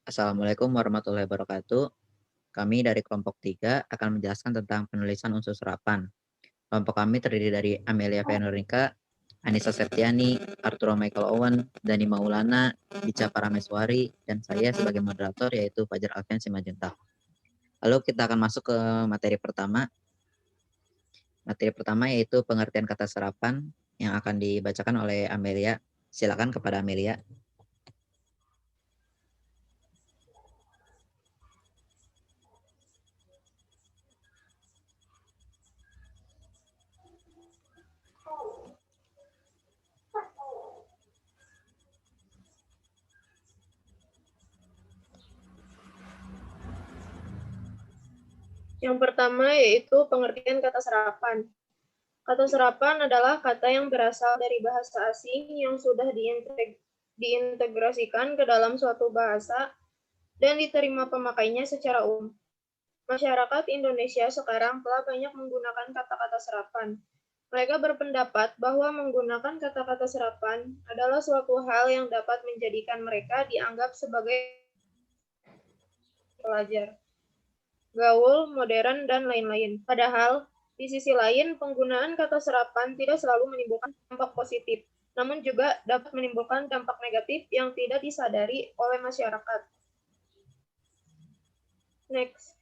Assalamualaikum warahmatullahi wabarakatuh. Kami dari kelompok 3 akan menjelaskan tentang penulisan unsur serapan. Kelompok kami terdiri dari Amelia Veronica, Anissa Septiani, Arturo Michael Owen, Dani Maulana, Ica Parameswari, dan saya sebagai moderator yaitu Fajar Alfian Simajuntak. Lalu kita akan masuk ke materi pertama. Materi pertama yaitu pengertian kata serapan yang akan dibacakan oleh Amelia. Silakan kepada Amelia. Yang pertama yaitu pengertian kata serapan. Kata serapan adalah kata yang berasal dari bahasa asing yang sudah diintegrasikan ke dalam suatu bahasa dan diterima pemakainya secara umum. Masyarakat Indonesia sekarang telah banyak menggunakan kata-kata serapan. Mereka berpendapat bahwa menggunakan kata-kata serapan adalah suatu hal yang dapat menjadikan mereka dianggap sebagai pelajar, gaul, modern, dan lain-lain. Padahal, di sisi lain, penggunaan kata serapan tidak selalu menimbulkan dampak positif, namun juga dapat menimbulkan dampak negatif yang tidak disadari oleh masyarakat. Next.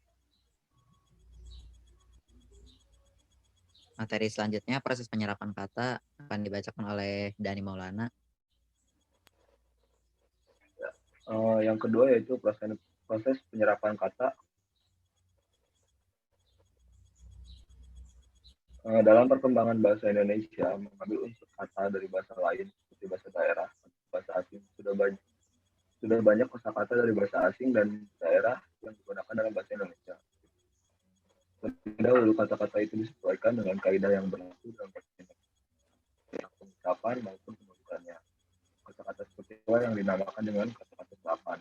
Materi selanjutnya proses penyerapan kata akan dibacakan oleh Dani Maulana. Yang kedua yaitu proses penyerapan kata. Dalam perkembangan bahasa Indonesia, mengambil unsur kata dari bahasa lain seperti bahasa daerah atau bahasa asing sudah banyak kosakata dari bahasa asing dan daerah yang digunakan dalam bahasa Indonesia. Terlebih dahulu kata-kata itu disesuaikan dengan kaidah yang berlaku dalam bahasa Indonesia, pengucapan maupun penulisannya. Kata-kata seperti itu yang dinamakan dengan kata-kata serapan.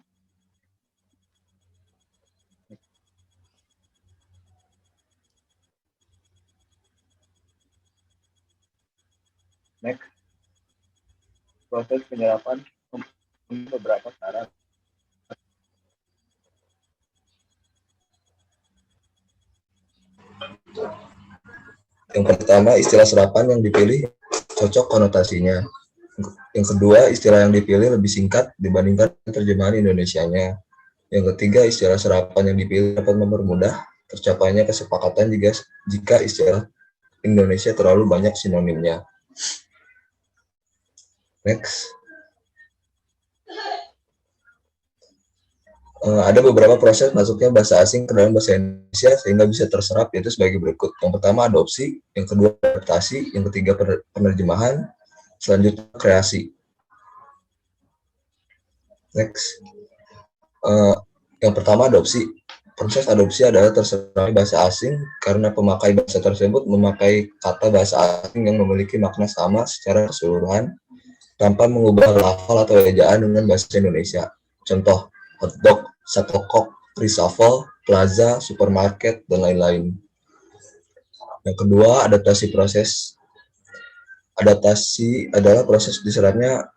Next, proses penyerapan beberapa cara. Yang pertama, istilah serapan yang dipilih cocok konotasinya. Yang kedua, istilah yang dipilih lebih singkat dibandingkan terjemahan Indonesianya. Yang ketiga, istilah serapan yang dipilih dapat mempermudah tercapainya kesepakatan jika istilah Indonesia terlalu banyak sinonimnya. Next. Ada beberapa proses masuknya bahasa asing ke dalam bahasa Indonesia sehingga bisa terserap, yaitu sebagai berikut. Yang pertama adopsi, yang kedua adaptasi, yang ketiga penerjemahan, selanjutnya kreasi. Next. Yang pertama adopsi. Proses adopsi adalah terserap bahasa asing karena pemakai bahasa tersebut memakai kata bahasa asing yang memiliki makna sama secara keseluruhan tanpa mengubah lafal atau ejaan dengan bahasa Indonesia. Contoh, hotdog, satokok, reshuffle, plaza, supermarket, dan lain-lain. Yang kedua, adaptasi proses. Adaptasi adalah proses diserapnya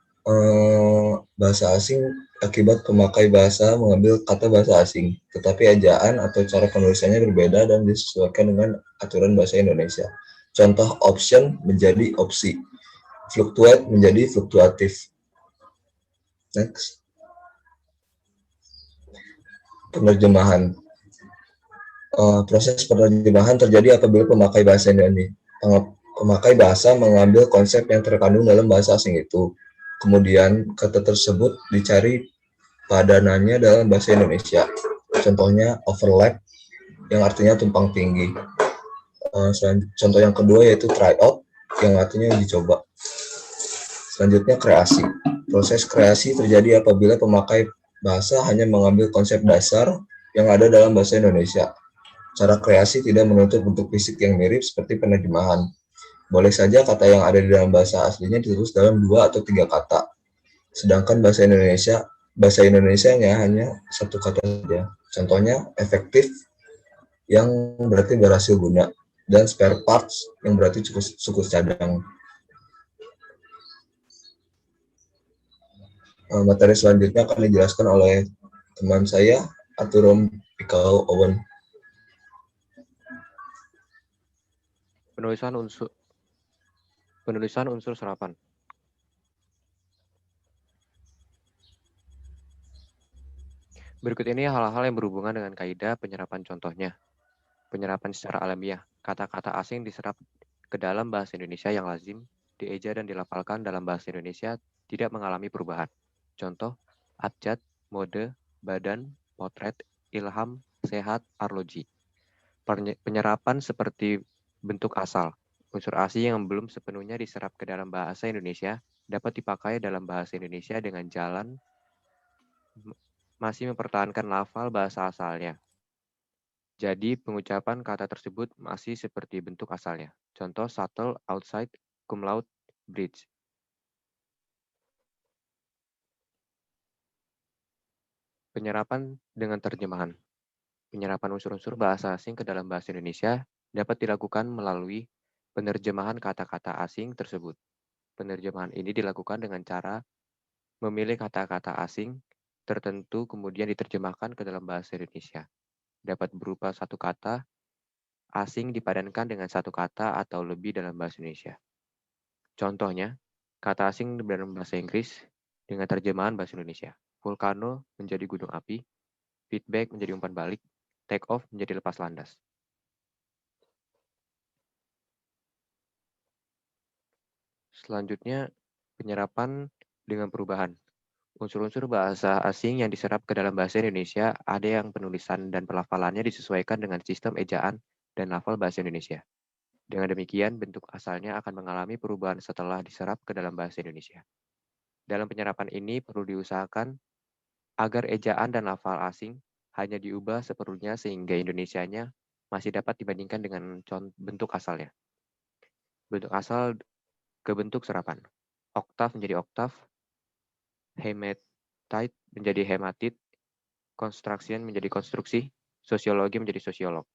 bahasa asing akibat pemakai bahasa mengambil kata bahasa asing, tetapi ejaan atau cara penulisannya berbeda dan disesuaikan dengan aturan bahasa Indonesia. Contoh, option menjadi opsi, fluctuate menjadi fluktuatif. Next. Penerjemahan. Proses penerjemahan terjadi apabila pemakai bahasa mengambil konsep yang terkandung dalam bahasa asing itu. Kemudian kata tersebut dicari padanannya dalam bahasa Indonesia. Contohnya overlap, yang artinya tumpang tinggi. Contoh yang kedua yaitu try out, yang artinya dicoba. Selanjutnya kreasi. Proses kreasi terjadi apabila pemakai bahasa hanya mengambil konsep dasar yang ada dalam bahasa Indonesia. Cara kreasi tidak menuntut bentuk fisik yang mirip seperti penerjemahan. Boleh saja kata yang ada di dalam bahasa aslinya ditulis dalam 2 atau 3 kata. Sedangkan bahasa Indonesianya hanya 1 kata saja. Contohnya efektif yang berarti berhasil guna dan spare parts yang berarti suku cadang. Materi selanjutnya akan dijelaskan oleh teman saya Arturo Pikau Owen. Penulisan unsur serapan. Berikut ini hal-hal yang berhubungan dengan kaidah penyerapan contohnya. Penyerapan secara alamiah. Kata-kata asing diserap ke dalam bahasa Indonesia yang lazim, dieja dan dilafalkan dalam bahasa Indonesia tidak mengalami perubahan. Contoh, abjad, mode, badan, potret, ilham, sehat, arloji. Penyerapan seperti bentuk asal. Unsur asing yang belum sepenuhnya diserap ke dalam bahasa Indonesia dapat dipakai dalam bahasa Indonesia dengan jalan masih mempertahankan lafal bahasa asalnya. Jadi, pengucapan kata tersebut masih seperti bentuk asalnya. Contoh, shuttle, outside, cum laude, bridge. Penyerapan dengan terjemahan. Penyerapan unsur-unsur bahasa asing ke dalam bahasa Indonesia dapat dilakukan melalui penerjemahan kata-kata asing tersebut. Penerjemahan ini dilakukan dengan cara memilih kata-kata asing tertentu kemudian diterjemahkan ke dalam bahasa Indonesia. Dapat berupa satu kata asing dipadankan dengan satu kata atau lebih dalam bahasa Indonesia. Contohnya, kata asing dalam bahasa Inggris dengan terjemahan bahasa Indonesia. Volcano menjadi gunung api, feedback menjadi umpan balik, take off menjadi lepas landas. Selanjutnya, penyerapan dengan perubahan. Unsur-unsur bahasa asing yang diserap ke dalam bahasa Indonesia ada yang penulisan dan pelafalannya disesuaikan dengan sistem ejaan dan lafal bahasa Indonesia. Dengan demikian, bentuk asalnya akan mengalami perubahan setelah diserap ke dalam bahasa Indonesia. Dalam penyerapan ini perlu diusahakan agar ejaan dan lafal asing hanya diubah seperlunya sehingga Indonesianya masih dapat dibandingkan dengan bentuk asalnya. Bentuk asal ke bentuk serapan. Oktav menjadi oktav, hematite menjadi hematit, construction menjadi konstruksi, sosiologi menjadi sosiolog.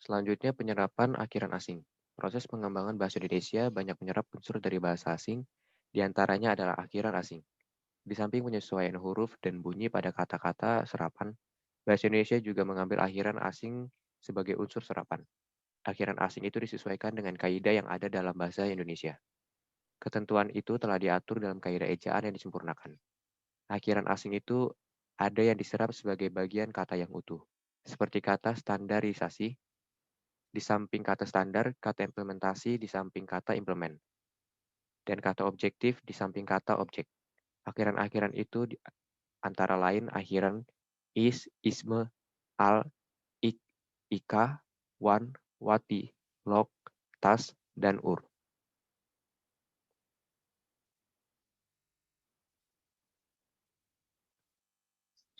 Selanjutnya, penyerapan akhiran asing. Proses pengembangan bahasa Indonesia banyak menyerap unsur dari bahasa asing, diantaranya adalah akhiran asing. Di samping penyesuaian huruf dan bunyi pada kata-kata serapan, bahasa Indonesia juga mengambil akhiran asing sebagai unsur serapan. Akhiran asing itu disesuaikan dengan kaidah yang ada dalam bahasa Indonesia. Ketentuan itu telah diatur dalam kaidah ejaan yang disempurnakan. Akhiran asing itu ada yang diserap sebagai bagian kata yang utuh, seperti kata standarisasi, di samping kata standar, kata implementasi di samping kata implement, dan kata objektif di samping kata objek. Akhiran-akhiran itu antara lain akhiran is, isme, al, ik, ika, wan, wati, lok, tas, dan ur.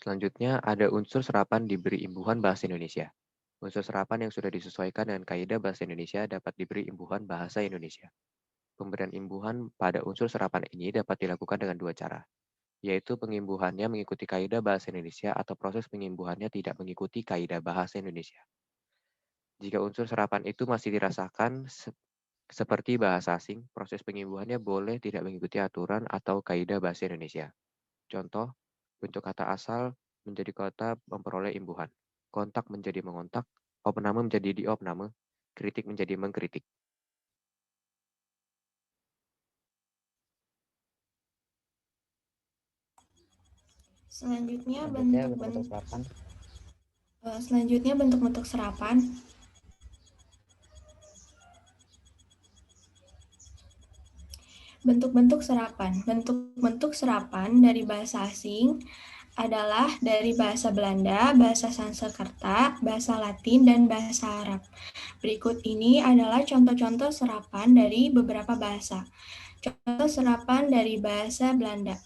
Selanjutnya, ada unsur serapan diberi imbuhan bahasa Indonesia. Unsur serapan yang sudah disesuaikan dengan kaidah bahasa Indonesia dapat diberi imbuhan bahasa Indonesia. Pemberian imbuhan pada unsur serapan ini dapat dilakukan dengan dua cara, yaitu pengimbuhannya mengikuti kaidah bahasa Indonesia atau proses pengimbuhannya tidak mengikuti kaidah bahasa Indonesia. Jika unsur serapan itu masih dirasakan seperti bahasa asing, proses pengimbuhannya boleh tidak mengikuti aturan atau kaidah bahasa Indonesia. Contoh, bentuk kata asal menjadi kata memperoleh imbuhan. Kontak menjadi mengontak, opname menjadi diopname, kritik menjadi mengkritik. Selanjutnya bentuk-bentuk serapan. bentuk-bentuk serapan. Bentuk-bentuk serapan. Bentuk-bentuk serapan dari bahasa asing adalah dari bahasa Belanda, bahasa Sanskerta, bahasa Latin, dan bahasa Arab. Berikut ini adalah contoh-contoh serapan dari beberapa bahasa. Contoh serapan dari bahasa Belanda.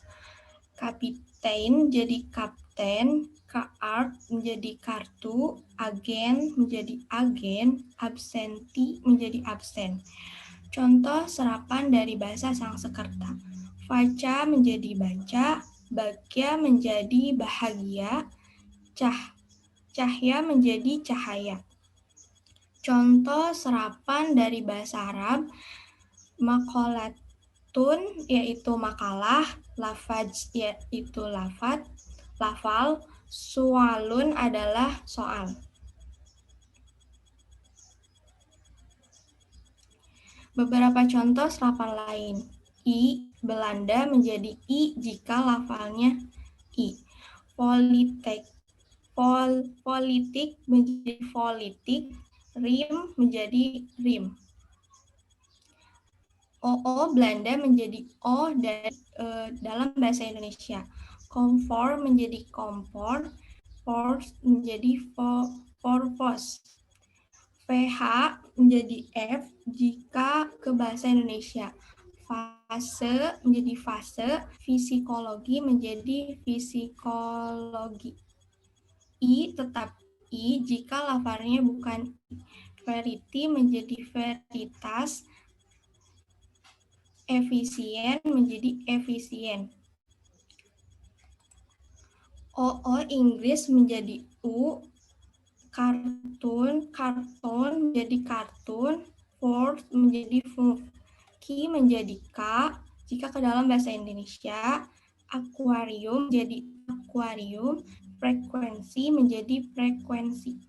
Kapitein jadi kapten, kaart menjadi kartu, agen menjadi agen, absenti menjadi absen. Contoh serapan dari bahasa Sanskerta. Vaca menjadi baca, bagya menjadi bahagia, cahya menjadi cahaya. Contoh serapan dari bahasa Arab, makolatun yaitu makalah, lafaz yaitu lafal, sualun adalah soal. Beberapa contoh serapan lain. I Belanda menjadi I jika lafalnya I. Politik menjadi politik, rim menjadi rim. OO Belanda menjadi O dalam bahasa Indonesia. Kompor menjadi kompor, force menjadi force. VH menjadi F jika ke bahasa Indonesia. Fase menjadi fase, fisikologi menjadi fisikologi. I tetap I jika lafalnya bukan I. Verity menjadi veritas, efisien menjadi efisien. OO Inggris menjadi U, karton menjadi kartun, force menjadi food. Ki menjadi K jika ke dalam bahasa Indonesia, akuarium menjadi akuarium, frekuensi menjadi frekuensi.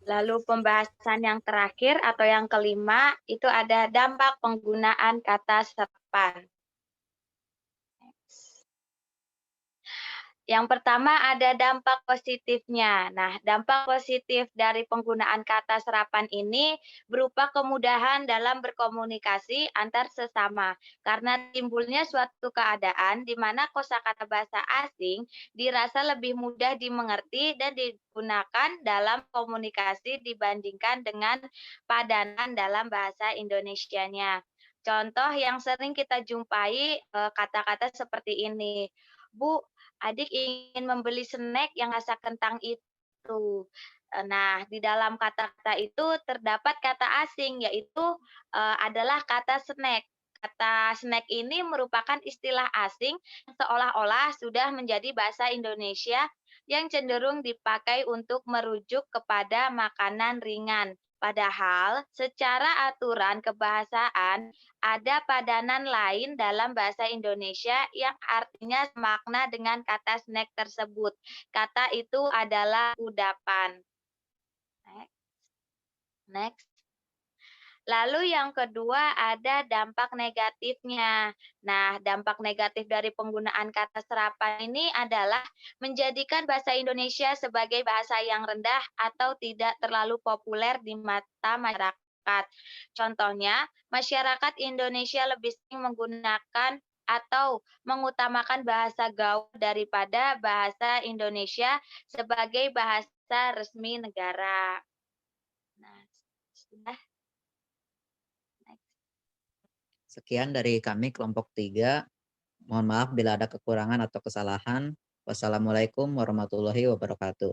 Lalu pembahasan yang terakhir atau yang kelima itu ada dampak penggunaan kata serapan. Yang pertama ada dampak positifnya. Nah, dampak positif dari penggunaan kata serapan ini berupa kemudahan dalam berkomunikasi antar sesama. Karena timbulnya suatu keadaan di mana kosakata bahasa asing dirasa lebih mudah dimengerti dan digunakan dalam komunikasi dibandingkan dengan padanan dalam bahasa Indonesianya. Contoh yang sering kita jumpai kata-kata seperti ini. Bu, adik ingin membeli snack yang rasa kentang itu. Nah, di dalam kata-kata itu terdapat kata asing, yaitu adalah kata snack. Kata snack ini merupakan istilah asing seolah-olah sudah menjadi bahasa Indonesia yang cenderung dipakai untuk merujuk kepada makanan ringan. Padahal secara aturan kebahasaan ada padanan lain dalam bahasa Indonesia yang artinya makna dengan kata snack tersebut. Kata itu adalah kudapan. Next. Lalu yang kedua ada dampak negatifnya. Nah, dampak negatif dari penggunaan kata serapan ini adalah menjadikan bahasa Indonesia sebagai bahasa yang rendah atau tidak terlalu populer di mata masyarakat. Contohnya, masyarakat Indonesia lebih sering menggunakan atau mengutamakan bahasa gaul daripada bahasa Indonesia sebagai bahasa resmi negara. Nah, sudah. Sekian dari kami kelompok 3. Mohon maaf bila ada kekurangan atau kesalahan. Wassalamualaikum warahmatullahi wabarakatuh.